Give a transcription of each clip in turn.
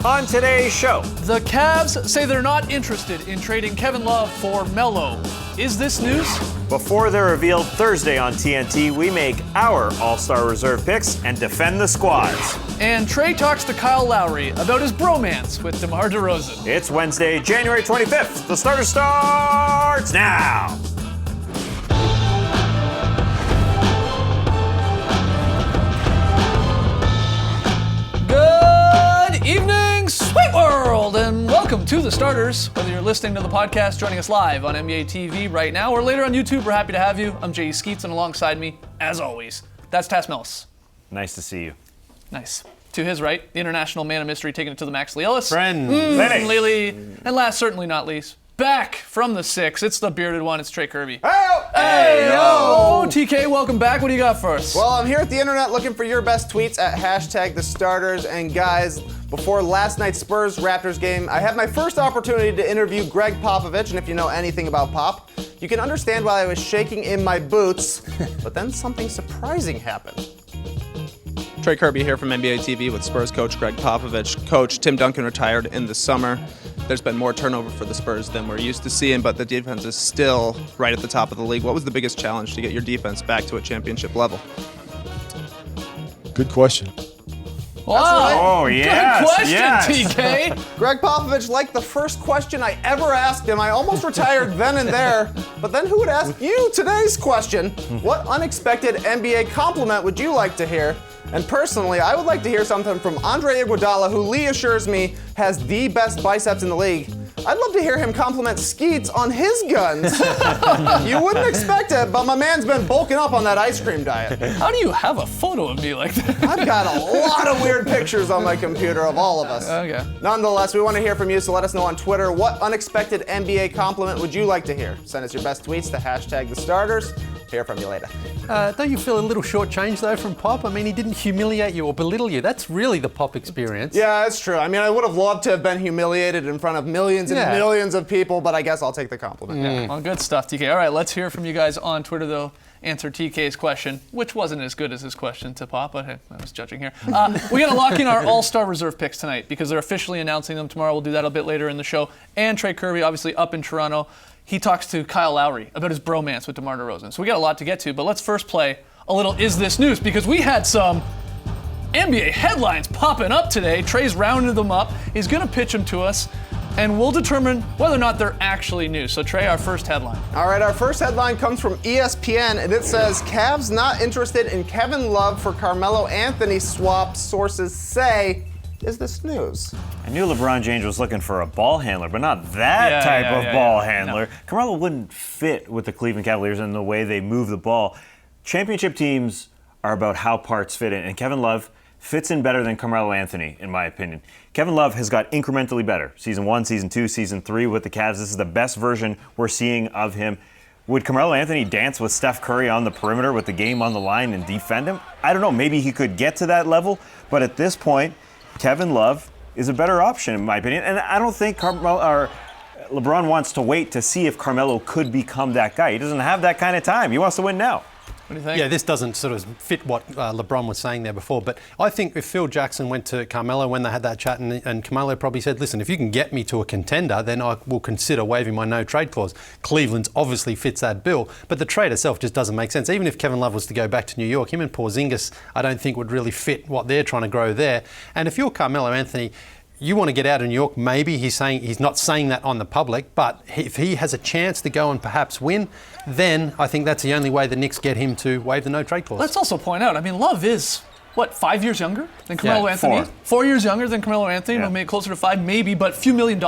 On today's show, the Cavs say they're not interested in trading Kevin Love for Melo. Is this news? Before they're revealed Thursday on TNT, we make our All-Star Reserve picks and defend the squads. And Trey talks to Kyle Lowry about his bromance with DeMar DeRozan. It's Wednesday, January 25th. The starter starts now. Good evening, Sweet World, and welcome to The Starters. Whether you're listening to the podcast, joining us live on NBA TV right now, or later on YouTube, we're happy to have you. I'm Jay Skeets, and alongside me, as always, that's Tas Melis. Nice to see you. Nice. To his right, the international man of mystery, taking it to the max, Lee Ellis. Friend. Lily. And last, certainly not least, back from the six, it's the bearded one, it's Trey Kirby. Hey, yo! TK, welcome back. What do you got for us? Well, I'm here at the internet looking for your best tweets at #TheStarters. And guys, before last night's Spurs-Raptors game, I had my first opportunity to interview Greg Popovich. And if you know anything about Pop, you can understand why I was shaking in my boots. But then something surprising happened. Trey Kirby here from NBA TV with Spurs coach Greg Popovich. Coach, Tim Duncan retired in the summer. There's been more turnover for the Spurs than we're used to seeing, but the defense is still right at the top of the league. What was the biggest challenge to get your defense back to a championship level? Good question. Wow. Oh, yes, Good question, yes. TK. Greg Popovich, like the first question I ever asked him, I almost retired then and there. But then who would ask you today's question? What unexpected NBA compliment would you like to hear? And personally, I would like to hear something from Andre Iguodala, who Lee assures me has the best biceps in the league. I'd love to hear him compliment Skeets on his guns. You wouldn't expect it, but my man's been bulking up on that ice cream diet. How do you have a photo of me like that? I've got a lot of weird pictures on my computer of all of us. Okay. Nonetheless, we want to hear from you, so let us know on Twitter what unexpected NBA compliment would you like to hear. Send us your best tweets to #TheStarters. Hear from you later. Don't you feel a little shortchanged though from Pop? I mean, he didn't humiliate you or belittle you. That's really the Pop experience. Yeah, that's true. I mean, I would have loved to have been humiliated in front of millions and millions of people, but I guess I'll take the compliment. Yeah. Well, good stuff, TK. All right, let's hear from you guys on Twitter, though. Answer TK's question, which wasn't as good as his question to Pop, but hey, I was judging here. We got to lock in our All-Star Reserve picks tonight because they're officially announcing them tomorrow. We'll do that a bit later in the show. And Trey Kirby, obviously up in Toronto. He talks to Kyle Lowry about his bromance with DeMar DeRozan. So we got a lot to get to, but let's first play a little Is This News? Because we had some NBA headlines popping up today. Trey's rounded them up. He's going to pitch them to us, and we'll determine whether or not they're actually news. So Trey, our first headline. All right, our first headline comes from ESPN, and it says, Cavs not interested in Kevin Love for Carmelo Anthony swap, sources say. Is this news? I knew LeBron James was looking for a ball handler, but not that type of ball handler. No. Carmelo wouldn't fit with the Cleveland Cavaliers in the way they move the ball. Championship teams are about how parts fit in, and Kevin Love fits in better than Carmelo Anthony, in my opinion. Kevin Love has got incrementally better. Season 1, Season 2, Season 3 with the Cavs. This is the best version we're seeing of him. Would Carmelo Anthony dance with Steph Curry on the perimeter with the game on the line and defend him? I don't know. Maybe he could get to that level, but at this point, Kevin Love is a better option, in my opinion. And I don't think LeBron wants to wait to see if Carmelo could become that guy. He doesn't have that kind of time. He wants to win now. What do you think? Yeah, this doesn't sort of fit what LeBron was saying there before. But I think if Phil Jackson went to Carmelo when they had that chat and Carmelo probably said, listen, if you can get me to a contender, then I will consider waiving my no-trade clause. Cleveland's obviously fits that bill, but the trade itself just doesn't make sense. Even if Kevin Love was to go back to New York, him and Porzingis I don't think would really fit what they're trying to grow there. And if you're Carmelo Anthony, you want to get out of New York, maybe he's not saying that on the public, but if he has a chance to go and perhaps win, then I think that's the only way the Knicks get him to waive the no-trade clause. Let's also point out, I mean, Love is, 5 years younger than Carmelo Anthony? 4 years younger than Carmelo Anthony, maybe closer to 5, maybe, but a few $1 million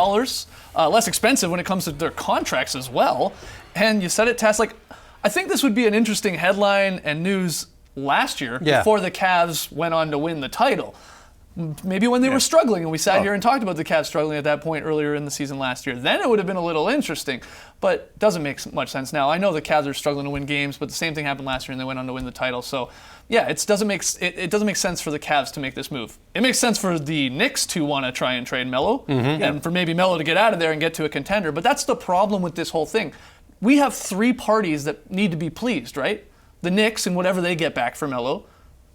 less expensive when it comes to their contracts as well. And you said it, Tess, I think this would be an interesting headline and news last year before the Cavs went on to win the title. Maybe when they were struggling, and we sat here and talked about the Cavs struggling at that point earlier in the season last year. Then it would have been a little interesting, but it doesn't make much sense now. I know the Cavs are struggling to win games, but the same thing happened last year, and they went on to win the title. So, yeah, it doesn't make sense for the Cavs to make this move. It makes sense for the Knicks to want to try and trade Melo, and for maybe Melo to get out of there and get to a contender. But that's the problem with this whole thing. We have three parties that need to be pleased, right? The Knicks and whatever they get back for Melo.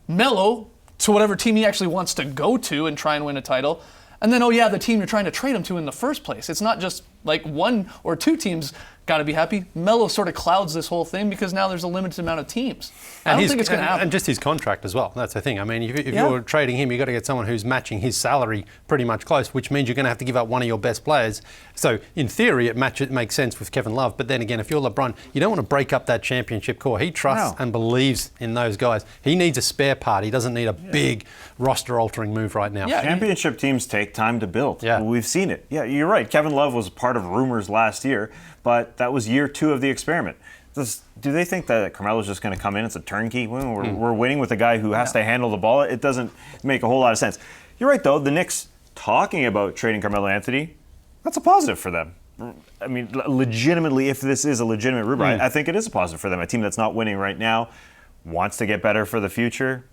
Melo to whatever team he actually wants to go to and try and win a title. And then, the team you're trying to trade him to in the first place. It's not just like one or two teams got to be happy. Melo sort of clouds this whole thing because now there's a limited amount of teams. I don't think it's going to happen. And just his contract as well. That's the thing. I mean, if you're trading him, you've got to get someone who's matching his salary pretty much close, which means you're going to have to give up one of your best players. So in theory, it makes sense with Kevin Love. But then again, if you're LeBron, you don't want to break up that championship core. He trusts and believes in those guys. He needs a spare part. He doesn't need a big roster-altering move right now. Yeah, championship teams take time to build. Yeah. We've seen it. Yeah, you're right. Kevin Love was part of rumors last year, but that was year 2 of the experiment. Do they think that Carmelo's just going to come in? It's a turnkey. We're winning with a guy who has to handle the ball. It doesn't make a whole lot of sense. You're right, though. The Knicks talking about trading Carmelo Anthony, that's a positive for them. I mean, legitimately, if this is a legitimate rumor, I think it is a positive for them. A team that's not winning right now wants to get better for the future,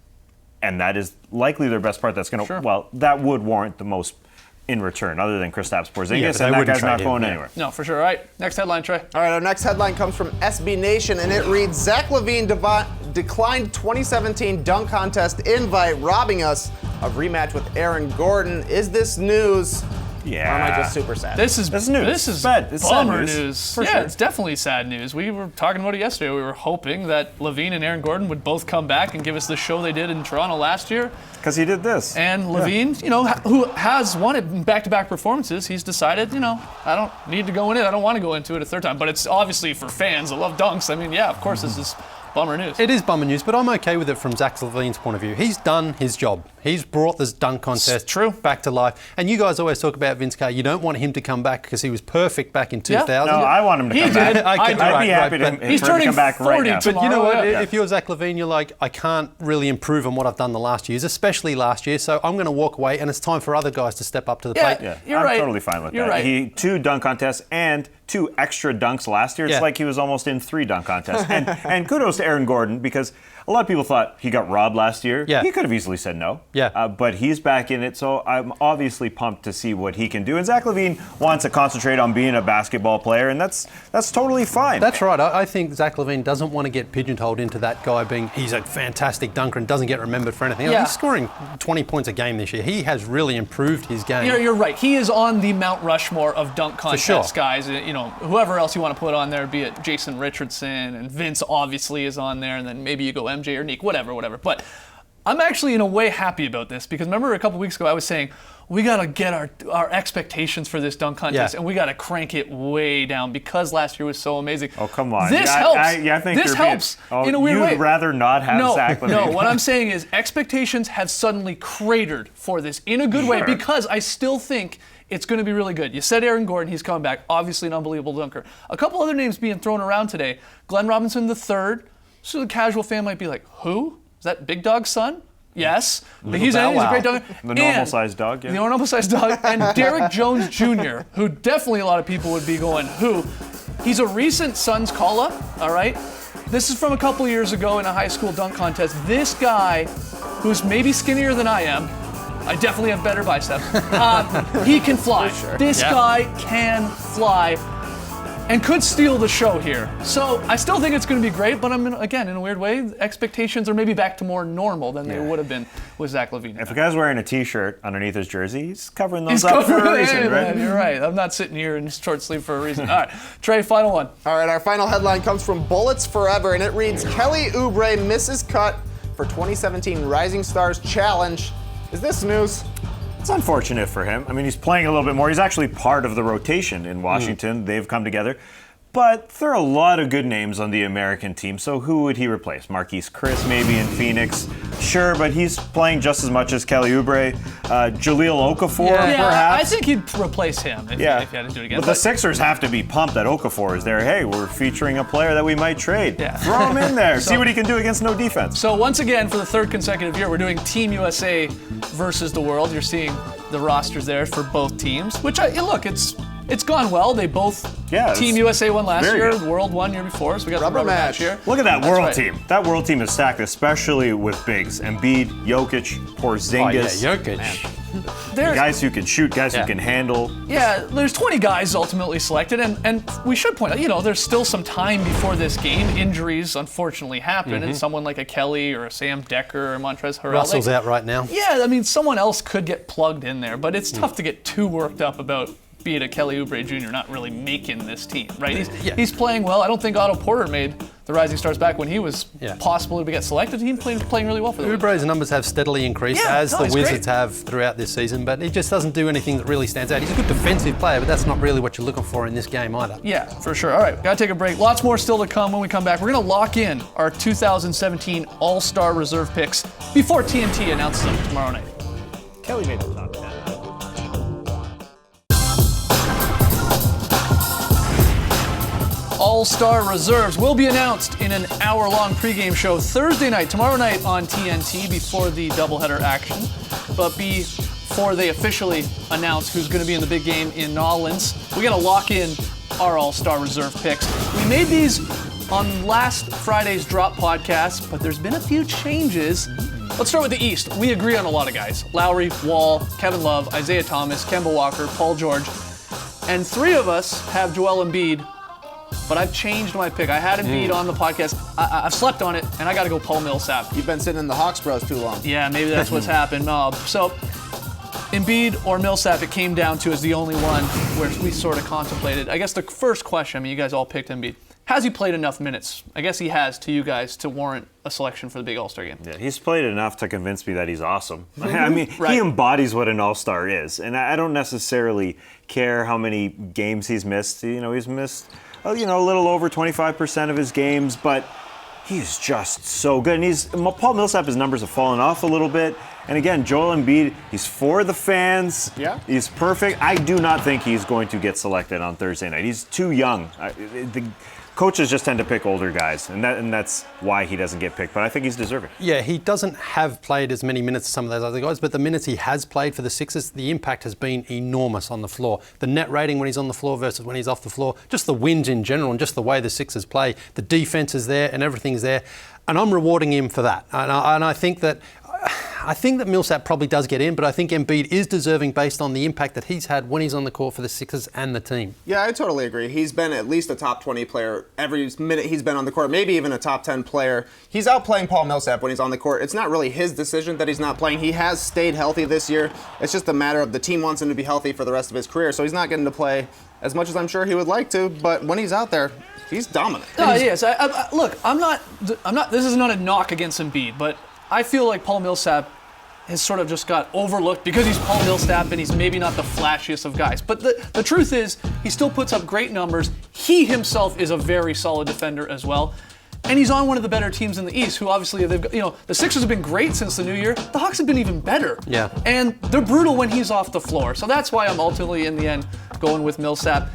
and that is likely their best part. That's going to, that would warrant the most in return, other than Kristaps Porzingis, and that guy's not going anywhere. No, for sure. All right, next headline, Trey. All right, our next headline comes from SB Nation, and it reads, Zach LaVine declined 2017 dunk contest invite, robbing us of rematch with Aaron Gordon. Is this news? Yeah. Or am I just super sad? This is news. This is bad. It's bummer sad news. For yeah, sure. It's definitely sad news. We were talking about it yesterday. We were hoping that LaVine and Aaron Gordon would both come back and give us the show they did in Toronto last year. Because he did this. And LaVine, who has won it in back-to-back performances, he's decided, I don't need to go in it. I don't want to go into it a third time. But it's obviously for fans that love dunks. I mean, of course, this is bummer news. It is bummer news, but I'm okay with it from Zach LaVine's point of view. He's done his job. He's brought this dunk contest back to life. And you guys always talk about Vince Carter. You don't want him to come back because he was perfect back in 2000. No, I want him to come back. I'd be happy to he's turning come back 40 right now. tomorrow. But you know what? If you're Zach LaVine, you're like, I can't really improve on what I've done the last years, especially last year. So I'm going to walk away, and it's time for other guys to step up to the plate. Yeah, you're I'm right. totally fine with You're that. right. He 2 dunk contests and 2 extra dunks last year. It's like he was almost in 3 dunk contests. And kudos to Aaron Gordon, because a lot of people thought he got robbed last year. Yeah. He could have easily said no. Yeah. But he's back in it, so I'm obviously pumped to see what he can do. And Zach LaVine wants to concentrate on being a basketball player, and that's totally fine. That's right. I think Zach LaVine doesn't want to get pigeonholed into that guy being, he's a fantastic dunker and doesn't get remembered for anything else. Yeah. He's scoring 20 points a game this year. He has really improved his game. You're right. He is on the Mount Rushmore of dunk contest guys. Whoever else you want to put on there, be it Jason Richardson, and Vince obviously is on there, and then maybe you go MJ or Nick, whatever. But I'm actually in a way happy about this, because remember a couple weeks ago I was saying we got to get our expectations for this dunk contest, and we got to crank it way down because last year was so amazing. Oh, come on. This helps. I think this helps in a weird way. You'd rather not have Zach LaVine. No, what I'm saying is expectations have suddenly cratered for this in a good way, because I still think it's going to be really good. You said Aaron Gordon, he's coming back. Obviously an unbelievable dunker. A couple other names being thrown around today. Glenn Robinson III. So the casual fan might be like, who? Is that Big Dog's son? Yes. But he's a great dunker. The normal-sized dog, yeah. The normal-sized dog. And Derek Jones Jr., who definitely a lot of people would be going, who? He's a recent Suns call-up, all right? This is from a couple years ago in a high school dunk contest. This guy, who's maybe skinnier than I am, I definitely have better biceps, he can fly. This guy can fly and could steal the show here. So I still think it's going to be great, but again, in a weird way, expectations are maybe back to more normal than they would have been with Zach LaVine. If a guy's wearing a T-shirt underneath his jersey, he's covering those up for a reason, right? You're right. I'm not sitting here in short sleeve for a reason. All right, Trey, final one. All right, our final headline comes from Bullets Forever, and it reads, Kelly Oubre misses cut for 2017 Rising Stars Challenge. Is this news? It's unfortunate for him. I mean, he's playing a little bit more. He's actually part of the rotation in Washington. They've come together. But there are a lot of good names on the American team, so who would he replace? Marquise Chris maybe in Phoenix? Sure, but he's playing just as much as Kelly Oubre. Jaleel Okafor, perhaps? I think he'd replace him if you had to do it again. But the Sixers have to be pumped that Okafor is there. Hey, we're featuring a player that we might trade. Yeah. Throw him in there. See what he can do against no defense. So once again, for the third consecutive year, we're doing Team USA versus the world. You're seeing the rosters there for both teams, which, it's gone well. They both, Team USA won last year, good. World won year before, so we got rubber the match match here. Look at that That's world right. team. That world team is stacked, especially with bigs. Embiid, Jokic, Porzingis. Jokic. Guys who can shoot, guys who can handle. Yeah, there's 20 guys ultimately selected, and we should point out, there's still some time before this game. Injuries, unfortunately, happen, and someone like a Kelly or a Sam Decker or Montrezl Harrell. Russell's out right now. Yeah, I mean, someone else could get plugged in there, but it's tough to get too worked up about, be it a Kelly Oubre Jr. not really making this team, right? He's playing well. I don't think Otto Porter made the Rising Stars back when he was possible to get selected. He's playing really well for them. Oubre's numbers have steadily increased, as the Wizards have throughout this season, but he just doesn't do anything that really stands out. He's a good defensive player, but that's not really what you're looking for in this game either. Yeah, for sure. All right, gotta take a break. Lots more still to come when we come back. We're gonna lock in our 2017 All-Star Reserve picks before TNT announces them tomorrow night. Kelly made the top 10. All-Star Reserves will be announced in an hour-long pregame show Thursday night, tomorrow night on TNT before the doubleheader action. But before they officially announce who's going to be in the big game in Nolens, we're going to lock in our All-Star Reserve picks. We made these on last Friday's Drop podcast, but there's been a few changes. Let's start with the East. We agree on a lot of guys. Lowry, Wall, Kevin Love, Isaiah Thomas, Kemba Walker, Paul George. And 3 of us have Joel Embiid, but I've changed my pick. I had Embiid on the podcast. I've slept on it, and I got to go Paul Millsap. You've been sitting in the Hawks bros too long. Yeah, maybe that's what's happened. So Embiid or Millsap, it came down to as the only one where we sort of contemplated. I guess the first question, you guys all picked Embiid. Has he played enough minutes? I guess he has to you guys to warrant a selection for the big All-Star game. Yeah, he's played enough to convince me that he's awesome. I mean, he embodies what an All-Star is, and I don't necessarily care how many games he's missed. He's missed a little over 25% of his games, but he's just so good. And Paul Millsap, his numbers have fallen off a little bit. And again, Joel Embiid, he's for the fans. Yeah. He's perfect. I do not think he's going to get selected on Thursday night. He's too young. The coaches just tend to pick older guys, and that's why he doesn't get picked. But I think he's deserving. Yeah, he doesn't have played as many minutes as some of those other guys, but the minutes he has played for the Sixers, the impact has been enormous on the floor. The net rating when he's on the floor versus when he's off the floor, just the wins in general and just the way the Sixers play, the defense is there and everything's there. And I'm rewarding him for that. And I think that Millsap probably does get in, but I think Embiid is deserving based on the impact that he's had when he's on the court for the Sixers and the team. Yeah, I totally agree. He's been at least a top 20 player every minute he's been on the court, maybe even a top 10 player. He's outplaying Paul Millsap when he's on the court. It's not really his decision that he's not playing. He has stayed healthy this year. It's just a matter of the team wants him to be healthy for the rest of his career, so he's not getting to play as much as I'm sure he would like to, but when he's out there, he's dominant. Yes. Look, I'm not. This is not a knock against Embiid, but I feel like Paul Millsap has sort of just got overlooked because he's Paul Millsap and he's maybe not the flashiest of guys. But the truth is, he still puts up great numbers. He himself is a very solid defender as well. And he's on one of the better teams in the East, who obviously they've got, the Sixers have been great since the new year. The Hawks have been even better. Yeah. And they're brutal when he's off the floor. So that's why I'm ultimately in the end going with Millsap.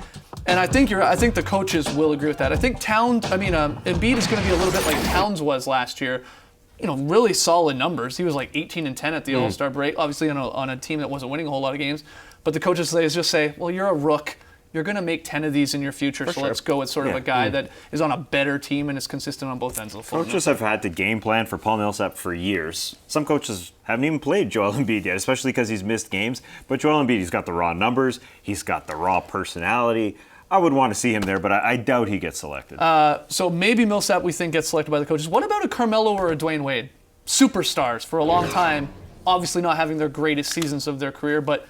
And I think the coaches will agree with that. I think Embiid is going to be a little bit like Towns was last year. Really solid numbers. He was like 18 and 10 at the All-Star break, obviously on a team that wasn't winning a whole lot of games. But the coaches just say, well, you're a rook. You're going to make 10 of these in your future, let's go with sort of a guy that is on a better team and is consistent on both ends of the floor. Coaches have had to game plan for Paul Millsap for years. Some coaches haven't even played Joel Embiid yet, especially because he's missed games. But Joel Embiid, he's got the raw numbers. He's got the raw personality. I would want to see him there, but I doubt he gets selected. So maybe Millsap, we think, gets selected by the coaches. What about a Carmelo or a Dwayne Wade? Superstars for a long time, obviously not having their greatest seasons of their career, but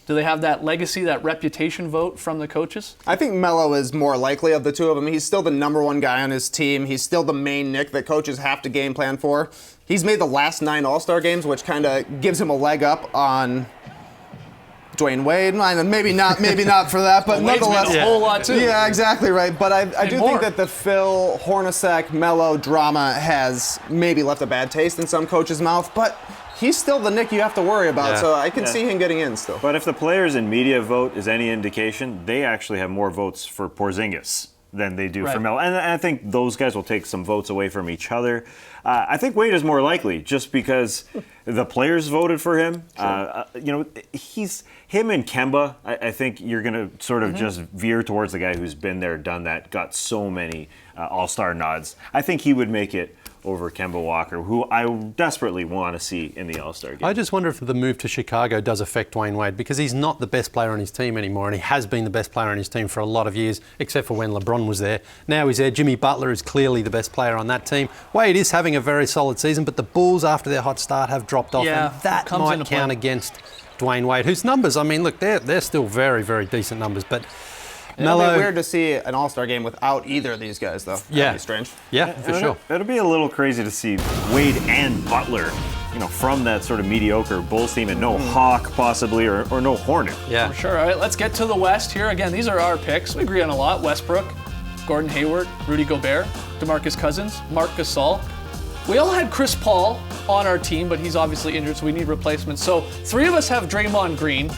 do they have that legacy, that reputation vote from the coaches? I think Melo is more likely of the two of them. He's still the number one guy on his team. He's still the main Nick that coaches have to game plan for. He's made the last 9 All-Star games, which kind of gives him a leg up on Dwayne Wade. Maybe not for that, but nonetheless. A whole lot too. Yeah, exactly right. But I do think that the Phil Hornacek Melo drama has maybe left a bad taste in some coach's mouth, but he's still the Nick you have to worry about, so I can see him getting in still. But if the players in media vote is any indication, they actually have more votes for Porzingis than they do for Melo. And I think those guys will take some votes away from each other. I think Wade is more likely just because The players voted for him. Sure. Him and Kemba, I think you're going to sort of just veer towards the guy who's been there, done that, got so many All-Star nods. I think he would make it over Kemba Walker, who I desperately want to see in the All-Star game. I just wonder if the move to Chicago does affect Dwayne Wade, because he's not the best player on his team anymore, and he has been the best player on his team for a lot of years, except for when LeBron was there. Now he's there. Jimmy Butler is clearly the best player on that team. Wade is having a very solid season, but the Bulls, after their hot start, have dropped off, and that might count against Dwayne Wade, whose numbers, I mean, look, they're still very, very decent numbers, but It'll be weird to see an All-Star game without either of these guys, though. Yeah. That'd be strange. Yeah, for sure. It'll be a little crazy to see Wade and Butler, from that sort of mediocre Bulls team, and no Hawk possibly, or no Hornet. Yeah. For sure. All right, let's get to the West here. Again, these are our picks. We agree on a lot. Westbrook, Gordon Hayward, Rudy Gobert, DeMarcus Cousins, Marc Gasol. We all had Chris Paul on our team, but he's obviously injured, so we need replacements. So 3 of us have Draymond Green.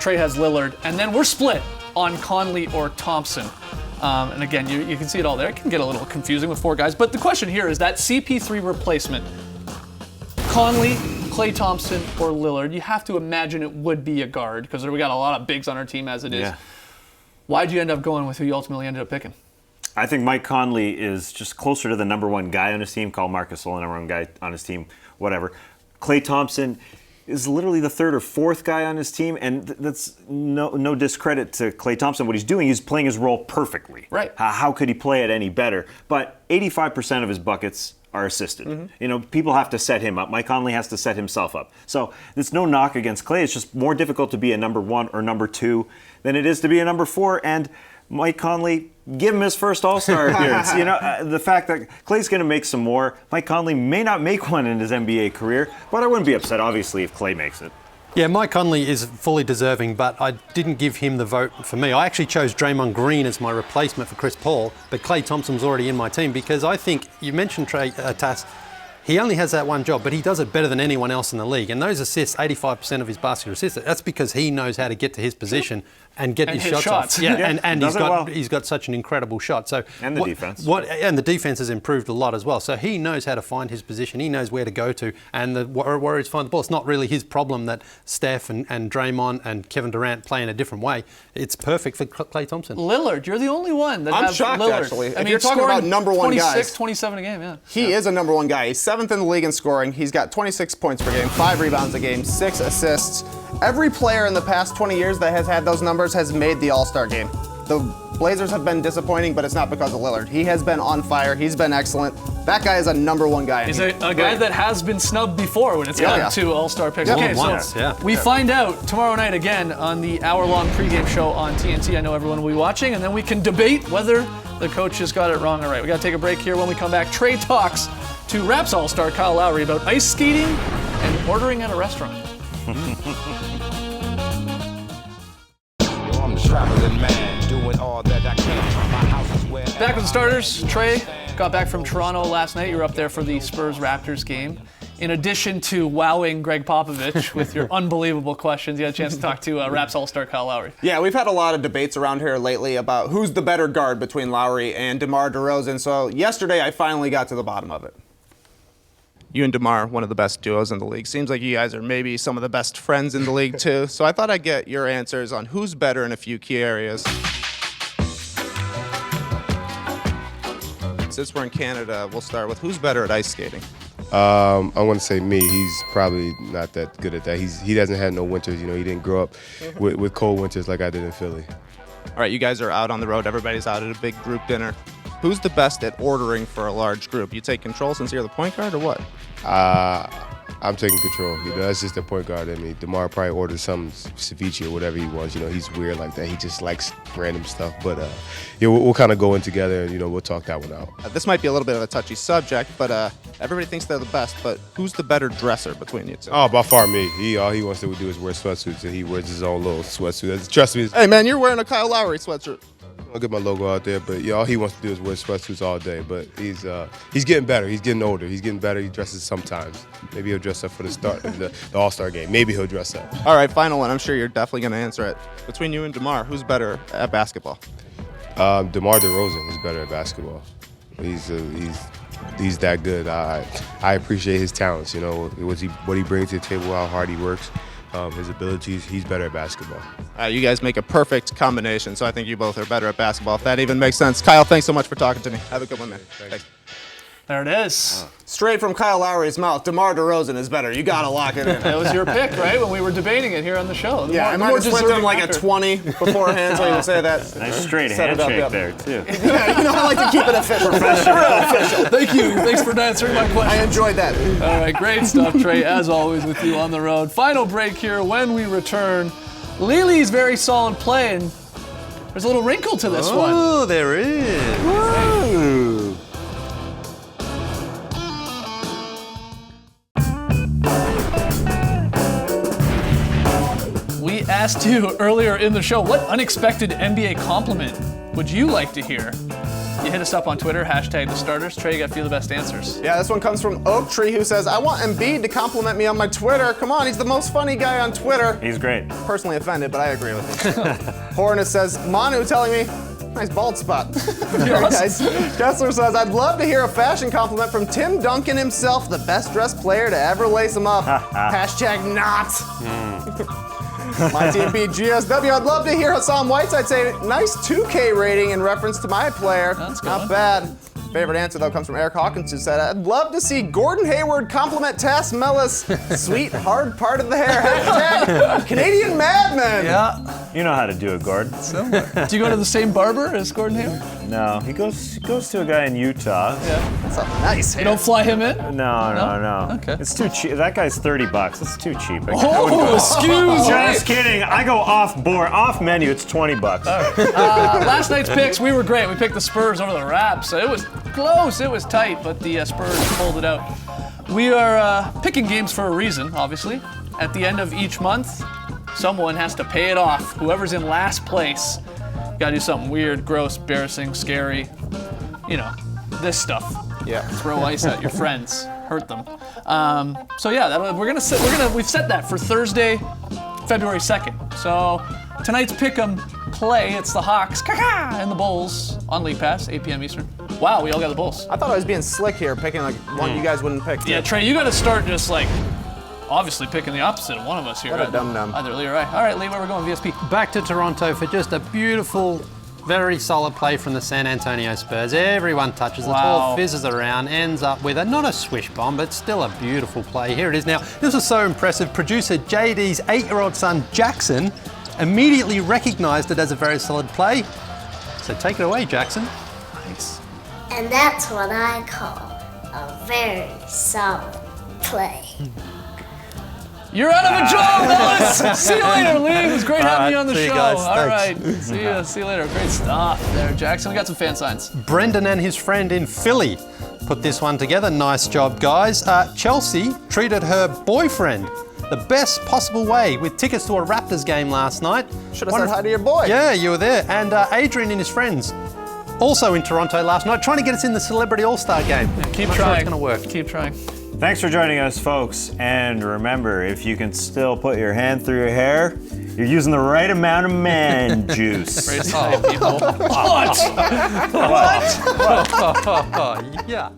Trey has Lillard, and then we're split on Conley or Thompson. And again, you can see it all there. It can get a little confusing with 4 guys. But the question here is that CP3 replacement, Conley, Klay Thompson, or Lillard, you have to imagine it would be a guard, because we got a lot of bigs on our team as it is. Yeah. Why'd you end up going with who you ultimately ended up picking? I think Mike Conley is just closer to the number 1 guy on his team. Call Marc Gasol the number 1 guy on his team, whatever. Klay Thompson is literally the 3rd or 4th guy on his team, and that's no discredit to Klay Thompson. What he's doing, he's playing his role perfectly. Right. How could he play it any better? But 85% of his buckets are assisted. People have to set him up. Mike Conley has to set himself up. So it's no knock against Klay. It's just more difficult to be a number 1 or number 2 than it is to be a number 4. And Mike Conley, give him his first All-Star appearance. The fact that Klay's going to make some more. Mike Conley may not make one in his NBA career, but I wouldn't be upset, obviously, if Klay makes it. Yeah, Mike Conley is fully deserving, but I didn't give him the vote for me. I actually chose Draymond Green as my replacement for Chris Paul, but Klay Thompson's already in my team, because I think, you mentioned Tass, he only has that one job, but he does it better than anyone else in the league. And those assists, 85% of his basket assists, that's because he knows how to get to his position and get his shots off. Yeah, and he's got such an incredible shot. So and the defense. And the defense has improved a lot as well. So he knows how to find his position. He knows where to go to, and the Warriors find the ball. It's not really his problem that Steph and Draymond and Kevin Durant play in a different way. It's perfect for Klay Thompson. Lillard, you're the only one that I'm shocked, Lillard. actually. I mean, you're talking about number 1 guys. 26, 27 a game, yeah. He is a number 1 guy. He's 7th in the league in scoring. He's got 26 points per game, 5 rebounds a game, 6 assists. Every player in the past 20 years that has had those numbers has made the All-Star game. The Blazers have been disappointing, but it's not because of Lillard. He has been on fire. He's been excellent. That guy is a number 1 guy. He's a guy that has been snubbed before when it's come to All-Star picks. Yep. Okay, Once, we find out tomorrow night again on the hour-long pregame show on TNT. I know everyone will be watching, and then we can debate whether the coaches got it wrong or right. We got to take a break here. When we come back, Trey talks to Raps All-Star Kyle Lowry about ice skating and ordering at a restaurant. I'm the traveling man, doing all that I can. My house is where Back with the starters. Trey got back from Toronto last night. You were up there for the Spurs-Raptors game. In addition to wowing Greg Popovich with your unbelievable questions, you had a chance to talk to Raps All-Star Kyle Lowry. Yeah, we've had a lot of debates around here lately about who's the better guard between Lowry and DeMar DeRozan. So yesterday, I finally got to the bottom of it. You and DeMar, one of the best duos in the league. Seems like you guys are maybe some of the best friends in the league, too. So I thought I'd get your answers on who's better in a few key areas. Since we're in Canada, we'll start with who's better at ice skating? I want to say me. He's probably not that good at that. He doesn't have no winters. He didn't grow up with cold winters like I did in Philly. All right, you guys are out on the road. Everybody's out at a big group dinner. Who's the best at ordering for a large group? You take control since you're the point guard, or what? I'm taking control. That's just the point guard in me. DeMar probably orders some ceviche or whatever he wants. He's weird like that. He just likes random stuff. But we'll kind of go in together and we'll talk that one out. This might be a little bit of a touchy subject, but everybody thinks they're the best. But who's the better dresser between you two? Oh, by far me. All he wants to do is wear sweatsuits, and he wears his own little sweatsuit. Trust me. Hey man, you're wearing a Kyle Lowry sweatshirt. I'll get my logo out there, but all he wants to do is wear sweatsuits all day. But he's getting better. He's getting older. He's getting better. He dresses sometimes. Maybe he'll dress up for the start of the All-Star game. Maybe he'll dress up. All right, final one. I'm sure you're definitely going to answer it. Between you and DeMar, who's better at basketball? DeMar DeRozan is better at basketball. He's he's that good. I appreciate his talents. You know, what he brings to the table, how hard he works, his abilities. He's better at basketball. You guys make a perfect combination, so I think you both are better at basketball, if that even makes sense. Kyle, thanks so much for talking to me. Have a good one, man. Thanks. There it is. Straight from Kyle Lowry's mouth, DeMar DeRozan is better. You gotta lock it in. That was your pick, right? When we were debating it here on the show. I might have slipped him like a 20 beforehand, so you can say that. Nice straight Set it up, handshake yep. there, too. Yeah, you know, I like to keep it official. Official. Thank you. Thanks for answering my question. I enjoyed that. All right, great stuff, Trey, as always with you on the road. Final break here. When we return, Lili's very solid play, and there's a little wrinkle to this one. Oh, there is. Ooh. We asked you earlier in the show, what unexpected NBA compliment would you like to hear? You hit us up on Twitter, #TheStarters. Trey, you got to feel the best answers. Yeah, this one comes from Oak Tree, who says, I want Embiid to compliment me on my Twitter. Come on, he's the most funny guy on Twitter. He's great. Personally offended, but I agree with him. Hornet says, Manu telling me, nice bald spot. Very nice. Kessler says, I'd love to hear a fashion compliment from Tim Duncan himself, the best dressed player to ever lace him up. #not. My team beat GSW. I'd love to hear Hassan Whiteside say, nice 2K rating in reference to my player. That's good. Not bad. Favorite answer, though, comes from Eric Hawkins, who said, I'd love to see Gordon Hayward compliment Tess Mellis. Sweet, hard part of the hair. #Canadian Madman. Yeah. You know how to do it, Gordon. Do you go to the same barber as Gordon Hayward? No, he goes to a guy in Utah. That's a nice hair. You don't fly him in? No. Okay. It's too cheap. That guy's $30. It's too cheap. Oh, excuse Just me. kidding. I go off menu. It's $20. Last night's picks, we were great. We picked the Spurs over the Raps. It was close. It was tight, but the Spurs pulled it out. We are picking games for a reason, obviously. At the end of each month, someone has to pay it off. Whoever's in last place, gotta do something weird, gross, embarrassing, scary. You know, this stuff. Yeah. Throw ice at your friends, hurt them. So yeah, we've set that for Thursday, February 2nd. So tonight's pick'em play, it's the Hawks and the Bulls on League Pass, 8 p.m. Eastern. Wow, we all got the Bulls. I thought I was being slick here, picking like one you guys wouldn't pick. Yeah, Trey, you got to start just like obviously picking the opposite of one of us here. What a dum-dum. Either Lee or I. All right, Lee, where we're going? VSP. Back to Toronto for just a beautiful, very solid play from the San Antonio Spurs. Everyone touches the ball, fizzes around, ends up with not a swish bomb, but still a beautiful play. Here it is now. This was so impressive. Producer JD's 8-year-old son, Jackson, immediately recognized it as a very solid play. So take it away, Jackson. Nice. And that's what I call a very solid play. You're out of a job, Ellis. See you later, Lee. It was great having you on the see you show. guys. All Thanks. right. See you later. Great stuff there, Jackson. We got some fan signs. Brendan and his friend in Philly put this one together. Nice job, guys. Chelsea treated her boyfriend the best possible way with tickets to a Raptors game last night. Should have said hi to your boy. Yeah, you were there. And Adrian and his friends, also in Toronto last night, trying to get us in the Celebrity All-Star game. Keep Not trying. sure it's going to work. Keep trying. Thanks for joining us, folks. And remember, if you can still put your hand through your hair, you're using the right amount of man juice. Great stuff, people. What? Yeah.